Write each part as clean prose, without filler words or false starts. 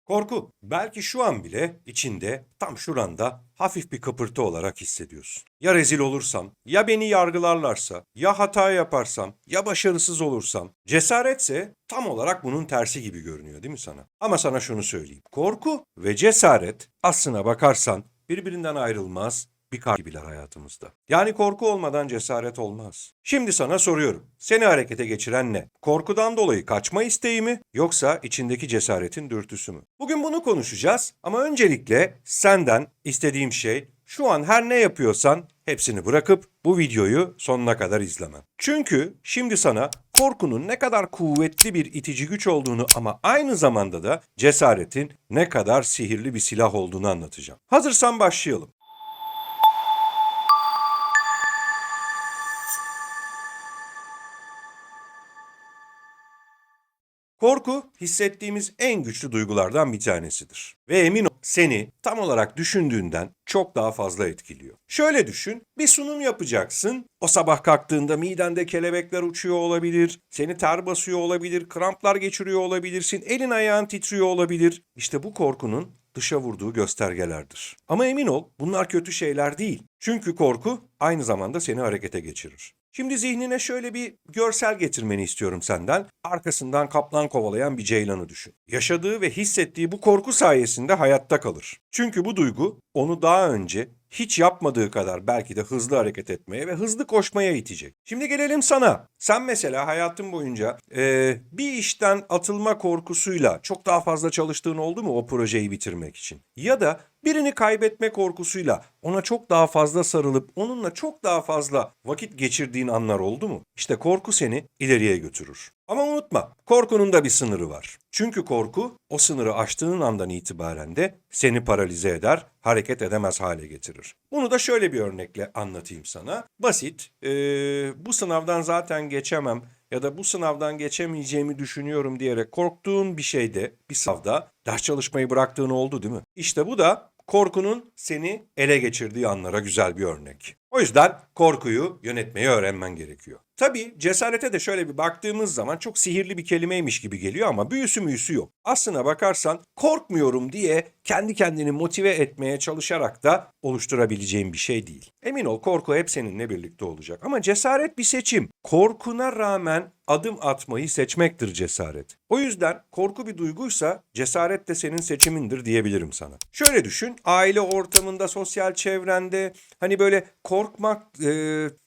Korku, belki şu an bile içinde, tam şuranda hafif bir kıpırtı olarak hissediyorsun. Ya rezil olursam, ya beni yargılarlarsa, ya hata yaparsam, ya başarısız olursam. Cesaretse tam olarak bunun tersi gibi görünüyor değil mi sana? Ama sana şunu söyleyeyim. Korku ve cesaret aslına bakarsan birbirinden ayrılmaz bir kar gibiler hayatımızda. Yani korku olmadan cesaret olmaz. Şimdi sana soruyorum. Seni harekete geçiren ne? Korkudan dolayı kaçma isteği mi yoksa içindeki cesaretin dürtüsü mü? Bugün bunu konuşacağız ama öncelikle senden istediğim şey şu an her ne yapıyorsan hepsini bırakıp bu videoyu sonuna kadar izlemen. Çünkü şimdi sana korkunun ne kadar kuvvetli bir itici güç olduğunu ama aynı zamanda da cesaretin ne kadar sihirli bir silah olduğunu anlatacağım. Hazırsan başlayalım. Korku hissettiğimiz en güçlü duygulardan bir tanesidir. Ve emin ol seni tam olarak düşündüğünden çok daha fazla etkiliyor. Şöyle düşün, bir sunum yapacaksın. O sabah kalktığında midende kelebekler uçuyor olabilir, seni ter basıyor olabilir, kramplar geçiriyor olabilirsin, elin ayağın titriyor olabilir. İşte bu korkunun dışa vurduğu göstergelerdir. Ama emin ol bunlar kötü şeyler değil. Çünkü korku aynı zamanda seni harekete geçirir. Şimdi zihnine şöyle bir görsel getirmeni istiyorum senden. Arkasından kaplan kovalayan bir ceylanı düşün. Yaşadığı ve hissettiği bu korku sayesinde hayatta kalır. Çünkü bu duygu onu daha önce hiç yapmadığı kadar belki de hızlı hareket etmeye ve hızlı koşmaya itecek. Şimdi gelelim sana. Sen mesela hayatın boyunca bir işten atılma korkusuyla çok daha fazla çalıştığın oldu mu o projeyi bitirmek için? Ya da birini kaybetme korkusuyla ona çok daha fazla sarılıp onunla çok daha fazla vakit geçirdiğin anlar oldu mu? İşte korku seni ileriye götürür. Ama unutma, korkunun da bir sınırı var. Çünkü korku o sınırı aştığın andan itibaren de seni paralize eder, hareket edemez hale getirir. Bunu da şöyle bir örnekle anlatayım sana. Basit, bu sınavdan zaten geçemem ya da bu sınavdan geçemeyeceğimi düşünüyorum diyerek korktuğun bir şeyde, bir sınavda ders çalışmayı bıraktığın oldu değil mi? İşte bu da korkunun seni ele geçirdiği anlara güzel bir örnek. O yüzden korkuyu yönetmeyi öğrenmen gerekiyor. Tabii cesarete de şöyle bir baktığımız zaman çok sihirli bir kelimeymiş gibi geliyor ama büyüsü müyüsü yok. Aslına bakarsan korkmuyorum diye kendi kendini motive etmeye çalışarak da oluşturabileceğin bir şey değil. Emin ol korku hep seninle birlikte olacak ama cesaret bir seçim. Korkuna rağmen adım atmayı seçmektir cesaret. O yüzden korku bir duyguysa cesaret de senin seçimindir diyebilirim sana. Şöyle düşün, aile ortamında, sosyal çevrende hani böyle korkmak,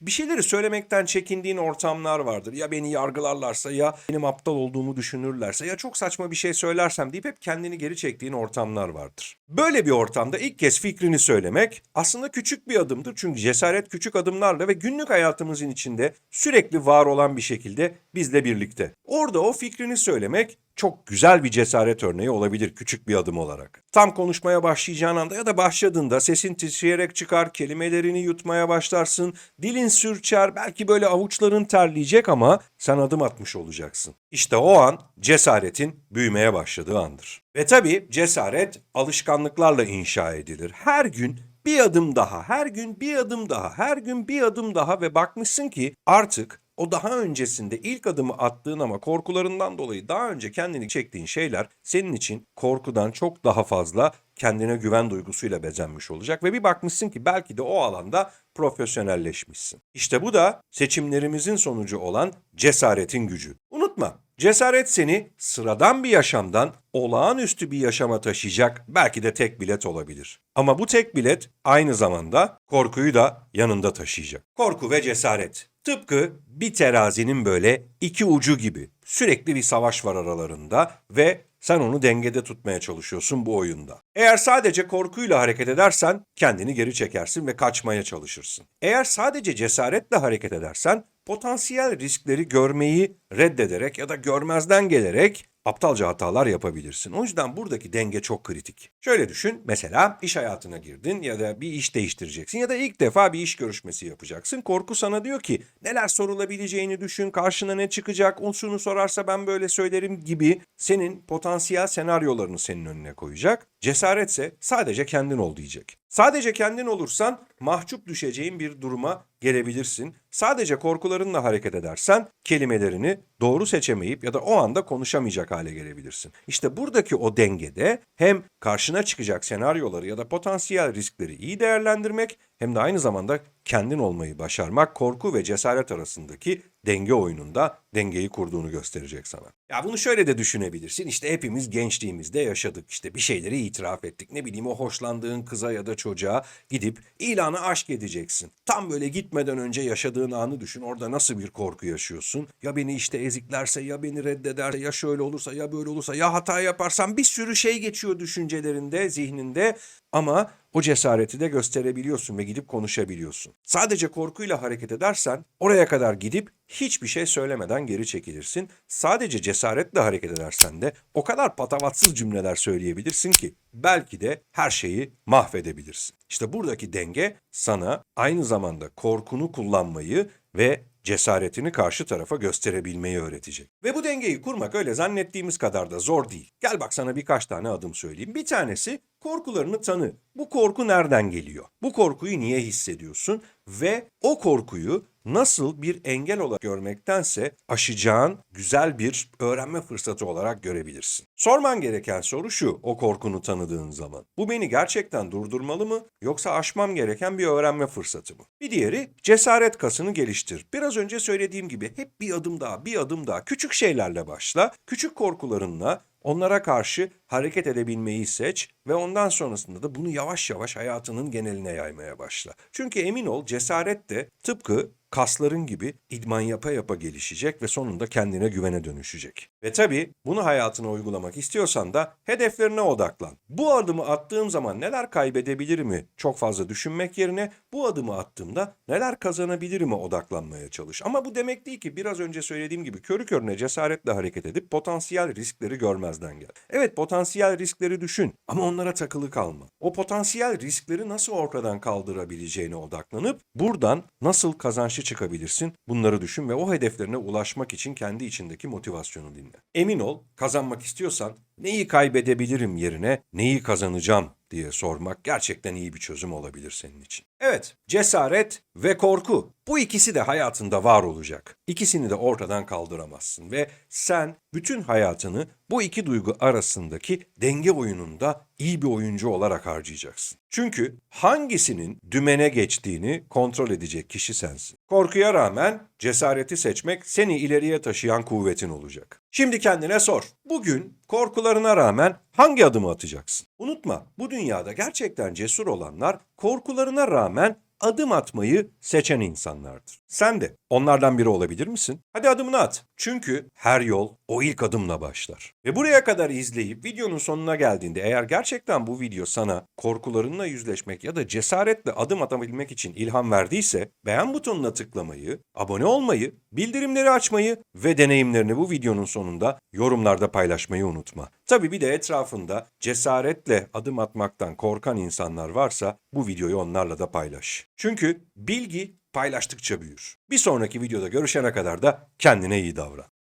bir şeyleri söylemekten çekindiğin ortamlar vardır. Ya beni yargılarlarsa ya benim aptal olduğumu düşünürlerse ya çok saçma bir şey söylersem deyip hep kendini geri çektiğin ortamlar vardır. Böyle bir ortamda ilk kez fikrini söylemek aslında küçük bir adımdır. Çünkü cesaret küçük adımlarla ve günlük hayatımızın içinde sürekli var olan bir şekilde bizle birlikte. Orada o fikrini söylemek çok güzel bir cesaret örneği olabilir küçük bir adım olarak. Tam konuşmaya başlayacağın anda ya da başladığında sesin titreyerek çıkar, kelimelerini yutmaya başlarsın, dilin sürçer, belki böyle avuçların terleyecek ama sen adım atmış olacaksın. İşte o an cesaretin büyümeye başladığı andır. Ve tabii cesaret alışkanlıklarla inşa edilir. Her gün bir adım daha, her gün bir adım daha, her gün bir adım daha ve bakmışsın ki artık o daha öncesinde ilk adımı attığın ama korkularından dolayı daha önce kendini çektiğin şeyler senin için korkudan çok daha fazla kendine güven duygusuyla bezenmiş olacak ve bir bakmışsın ki belki de o alanda profesyonelleşmişsin. İşte bu da seçimlerimizin sonucu olan cesaretin gücü. Unutma, cesaret seni sıradan bir yaşamdan olağanüstü bir yaşama taşıyacak belki de tek bilet olabilir. Ama bu tek bilet aynı zamanda korkuyu da yanında taşıyacak. Korku ve cesaret. Tıpkı bir terazinin böyle iki ucu gibi. Sürekli bir savaş var aralarında ve sen onu dengede tutmaya çalışıyorsun bu oyunda. Eğer sadece korkuyla hareket edersen kendini geri çekersin ve kaçmaya çalışırsın. Eğer sadece cesaretle hareket edersen potansiyel riskleri görmeyi reddederek ya da görmezden gelerek aptalca hatalar yapabilirsin. O yüzden buradaki denge çok kritik. Şöyle düşün, mesela iş hayatına girdin ya da bir iş değiştireceksin ya da ilk defa bir iş görüşmesi yapacaksın. Korku sana diyor ki neler sorulabileceğini düşün, karşına ne çıkacak, şunu sorarsa ben böyle söylerim gibi senin potansiyel senaryolarını senin önüne koyacak. Cesaretse sadece kendin ol diyecek. Sadece kendin olursan mahcup düşeceğin bir duruma gelebilirsin. Sadece korkularınla hareket edersen kelimelerini doğru seçemeyip ya da o anda konuşamayacak hale gelebilirsin. İşte buradaki o dengede hem karşına çıkacak senaryoları ya da potansiyel riskleri iyi değerlendirmek hem de aynı zamanda kendin olmayı başarmak korku ve cesaret arasındaki denge oyununda dengeyi kurduğunu gösterecek sana. Ya bunu şöyle de düşünebilirsin. İşte hepimiz gençliğimizde yaşadık. İşte bir şeyleri itiraf ettik. Ne bileyim o hoşlandığın kıza ya da çocuğa gidip ilanı aşk edeceksin. Tam böyle gitmeden önce yaşadığın anı düşün. Orada nasıl bir korku yaşıyorsun? Ya beni işte eziklerse, ya beni reddederse, ya şöyle olursa, ya böyle olursa, ya hata yaparsam bir sürü şey geçiyor düşüncelerinde, zihninde. Ama o cesareti de gösterebiliyorsun ve gidip konuşabiliyorsun. Sadece korkuyla hareket edersen oraya kadar gidip hiçbir şey söylemeden geri çekilirsin. Sadece cesaretle hareket edersen de o kadar patavatsız cümleler söyleyebilirsin ki belki de her şeyi mahvedebilirsin. İşte buradaki denge sana aynı zamanda korkunu kullanmayı ve cesaretini karşı tarafa gösterebilmeyi öğretecek. Ve bu dengeyi kurmak öyle zannettiğimiz kadar da zor değil. Gel bak sana birkaç tane adım söyleyeyim. Bir tanesi korkularını tanı. Bu korku nereden geliyor? Bu korkuyu niye hissediyorsun? Ve o korkuyu nasıl bir engel olarak görmektense aşacağın güzel bir öğrenme fırsatı olarak görebilirsin. Sorman gereken soru şu, o korkunu tanıdığın zaman. Bu beni gerçekten durdurmalı mı yoksa aşmam gereken bir öğrenme fırsatı mı? Bir diğeri cesaret kasını geliştir. Biraz önce söylediğim gibi hep bir adım daha, bir adım daha küçük şeylerle başla. Küçük korkularınla onlara karşı hareket edebilmeyi seç ve ondan sonrasında da bunu yavaş yavaş hayatının geneline yaymaya başla. Çünkü emin ol cesaret de tıpkı kasların gibi idman yapa yapa gelişecek ve sonunda kendine güvene dönüşecek. Ve tabii bunu hayatına uygulamak istiyorsan da hedeflerine odaklan. Bu adımı attığım zaman neler kaybedebilirimi çok fazla düşünmek yerine bu adımı attığımda neler kazanabilirime odaklanmaya çalış. Ama bu demek değil ki biraz önce söylediğim gibi körü körüne cesaretle hareket edip potansiyel riskleri görmezden gel. Evet potansiyel riskleri düşün ama onlara takılı kalma. O potansiyel riskleri nasıl ortadan kaldırabileceğine odaklanıp buradan nasıl kazançlı çıkabilirsin bunları düşün ve o hedeflerine ulaşmak için kendi içindeki motivasyonu dinle. Emin ol kazanmak istiyorsan neyi kaybedebilirim yerine neyi kazanacağım diye sormak gerçekten iyi bir çözüm olabilir senin için. Evet, cesaret ve korku. Bu ikisi de hayatında var olacak. İkisini de ortadan kaldıramazsın ve sen bütün hayatını bu iki duygu arasındaki denge oyununda iyi bir oyuncu olarak harcayacaksın. Çünkü hangisinin dümene geçtiğini kontrol edecek kişi sensin. Korkuya rağmen cesareti seçmek seni ileriye taşıyan kuvvetin olacak. Şimdi kendine sor. Bugün korkularına rağmen hangi adımı atacaksın? Unutma, bu dünyada gerçekten cesur olanlar korkularına rağmen adım atmayı seçen insanlardır. Sen de onlardan biri olabilir misin? Hadi adımını at. Çünkü her yol o ilk adımla başlar. Ve buraya kadar izleyip videonun sonuna geldiğinde eğer gerçekten bu video sana korkularınla yüzleşmek ya da cesaretle adım atabilmek için ilham verdiyse beğen butonuna tıklamayı, abone olmayı, bildirimleri açmayı ve deneyimlerini bu videonun sonunda yorumlarda paylaşmayı unutma. Tabii bir de etrafında cesaretle adım atmaktan korkan insanlar varsa bu videoyu onlarla da paylaş. Çünkü bilgi paylaştıkça büyür. Bir sonraki videoda görüşene kadar da kendine iyi davran.